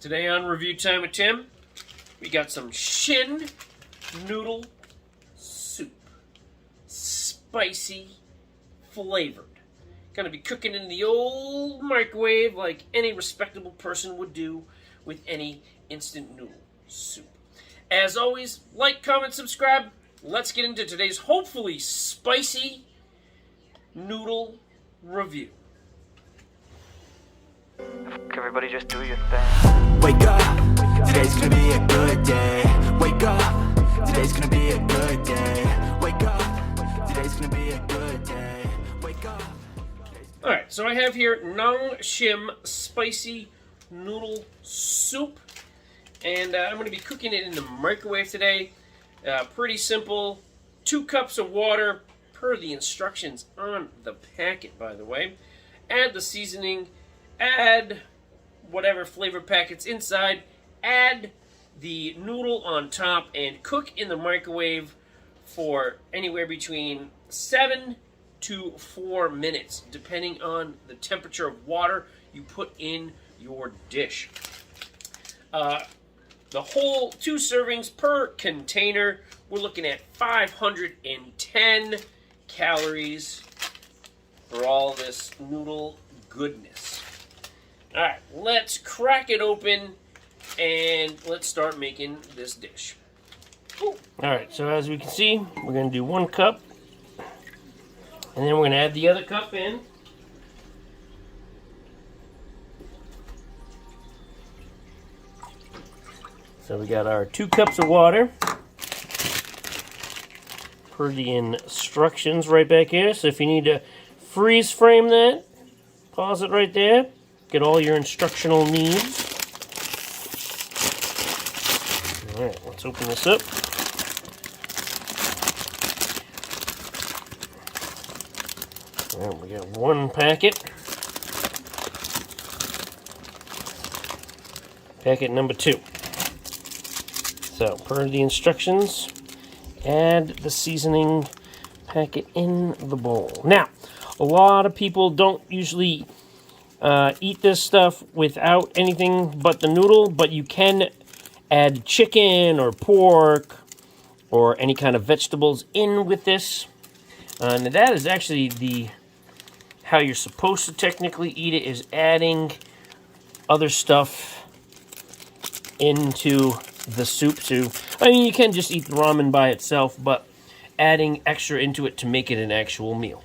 Today on Review Time with Tim, we got some Shin Noodle Soup. Spicy, flavored. Gonna be cooking in the old microwave like any respectable person would do with any instant noodle soup. As always, like, comment, subscribe. Let's get into today's hopefully spicy noodle review. Everybody just do your thing. Wake up, today's gonna be a good day. Wake up, today's gonna be a good day. Wake up, today's gonna be a good day. Wake up. Alright, so I have here Nong Shim Spicy Noodle Soup. And I'm going to be cooking it in the microwave today. Pretty simple. 2 cups of water, per the instructions on the packet, by the way. Add the seasoning. Add whatever flavor packets inside. Add the noodle on top and cook in the microwave for anywhere between 7 to 4 minutes, depending on the temperature of water you put in your dish. The whole 2 servings per container, we're looking at 510 calories for all this noodle goodness. Alright, let's crack it open and let's start making this dish. Alright, so as we can see, we're going to do 1 cup. And then we're going to add the other cup in. So we got our 2 cups of water. Per the instructions right back here. So if you need to freeze frame that, pause it right there. Get all your instructional needs. Alright, let's open this up. Alright, we got 1 packet. Packet number 2. So, per the instructions, add the seasoning packet in the bowl. Now, a lot of people don't usually eat this stuff without anything but the noodle, but you can add chicken or pork or any kind of vegetables in with this. And that is actually how you're supposed to technically eat it, is adding other stuff into the soup too. I mean, you can just eat the ramen by itself, but adding extra into it to make it an actual meal.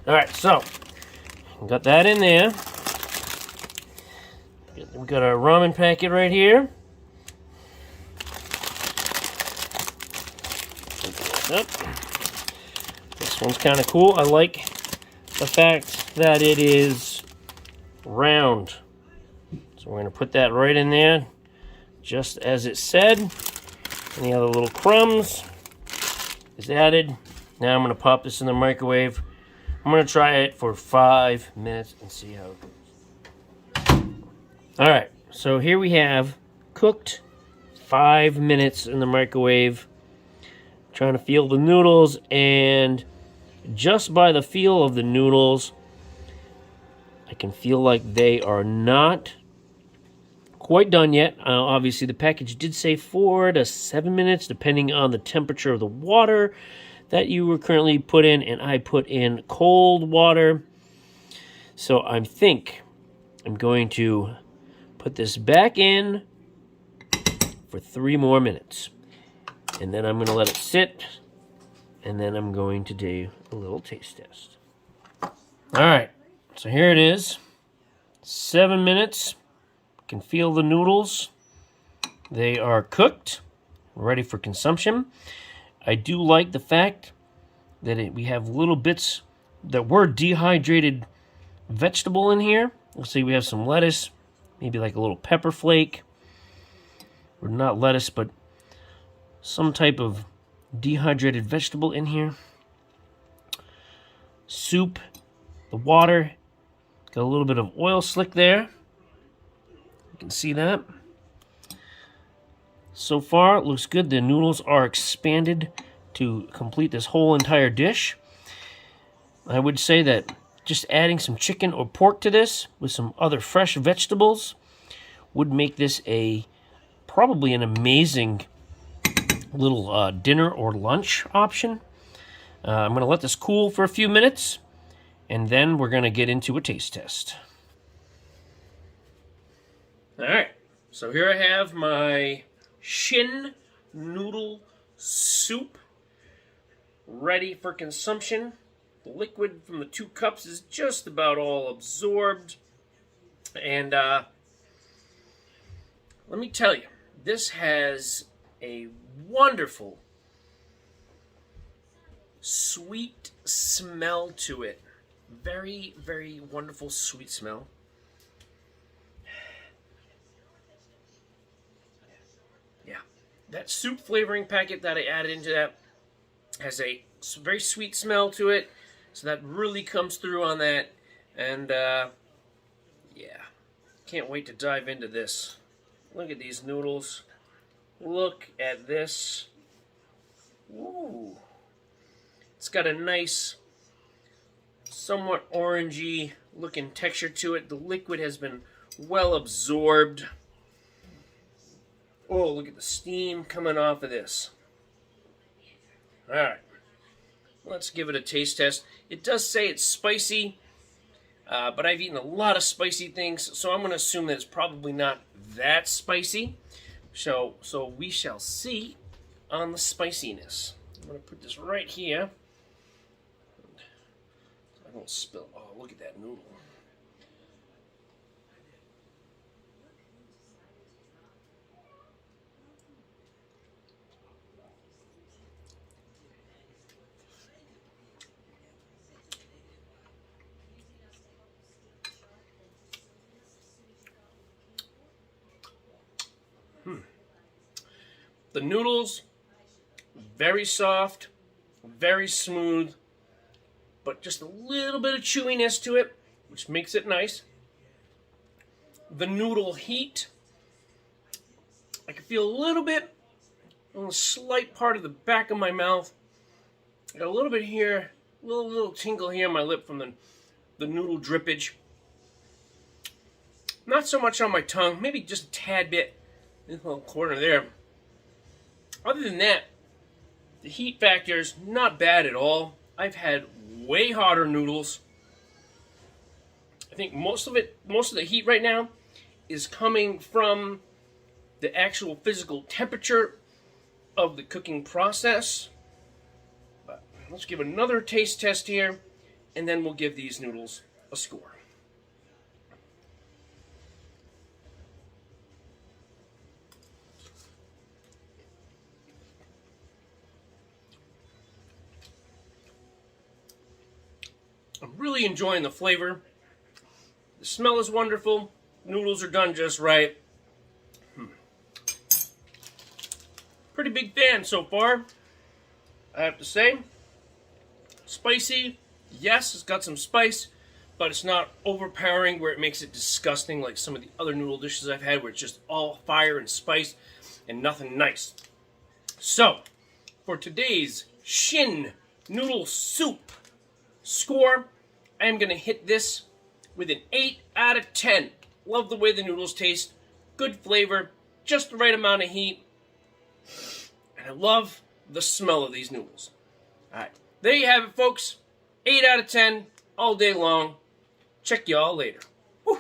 Alright, so got that in there. We got our ramen packet right here. This one's kind of cool. I like the fact that it is round. So we're going to put that right in there, just as it said. Any other little crumbs is added. Now I'm going to pop this in the microwave. I'm going to try it for 5 minutes and see how it goes. Alright, so here we have cooked 5 minutes in the microwave. Trying to feel the noodles, and just by the feel of the noodles, I can feel like they are not quite done yet. Obviously, the package did say 4 to 7 minutes, depending on the temperature of the water that you were currently put in, and I put in cold water. So I think I'm going to put this back in for 3 more minutes. And then I'm going to let it sit, and then I'm going to do a little taste test. Alright, so here it is. 7 minutes. Can feel the noodles. They are cooked, ready for consumption. I do like the fact that we have little bits that were dehydrated vegetable in here. Let's see, we have some lettuce, maybe like a little pepper flake, or not lettuce, but some type of dehydrated vegetable in here. Soup, the water, got a little bit of oil slick there. You can see that. So far, it looks good. The noodles are expanded to complete this whole entire dish. I would say that just adding some chicken or pork to this with some other fresh vegetables would make this probably an amazing little dinner or lunch option. I'm going to let this cool for a few minutes, and then we're going to get into a taste test. All right, so here I have my Shin noodle soup ready for consumption. The liquid from the 2 cups is just about all absorbed. And let me tell you, this has a wonderful sweet smell to it. Very, very wonderful sweet smell. Yeah, that soup flavoring packet that I added into that has a very sweet smell to it. So that really comes through on that. And yeah, can't wait to dive into this. Look at these noodles. Look at this. Ooh. It's got a nice, somewhat orangey looking texture to it. The liquid has been well absorbed. Oh, look at the steam coming off of this. Alright. Let's give it a taste test. It does say it's spicy, but I've eaten a lot of spicy things, so I'm going to assume that it's probably not that spicy. So we shall see on the spiciness. I'm going to put this right here. I don't spill. Oh, look at that noodle. The noodles, very soft, very smooth, but just a little bit of chewiness to it, which makes it nice. The noodle heat, I can feel a little bit on the slight part of the back of my mouth. I got a little bit here, little tingle here on my lip from the noodle drippage. Not so much on my tongue, maybe just a tad bit in the little corner there. Other than that, the heat factor is not bad at all. I've had way hotter noodles. I think most of the heat right now is coming from the actual physical temperature of the cooking process. But let's give another taste test here, and then we'll give these noodles a score. I'm really enjoying the flavor. The smell is wonderful. Noodles are done just right. Pretty big fan so far, I have to say. Spicy, yes, it's got some spice, but it's not overpowering where it makes it disgusting like some of the other noodle dishes I've had where it's just all fire and spice and nothing nice. So, for today's Shin noodle soup score, I'm going to hit this with an 8 out of 10. Love the way the noodles taste. Good flavor. Just the right amount of heat. And I love the smell of these noodles. Alright. There you have it, folks. 8 out of 10. All day long. Check y'all later. Woo.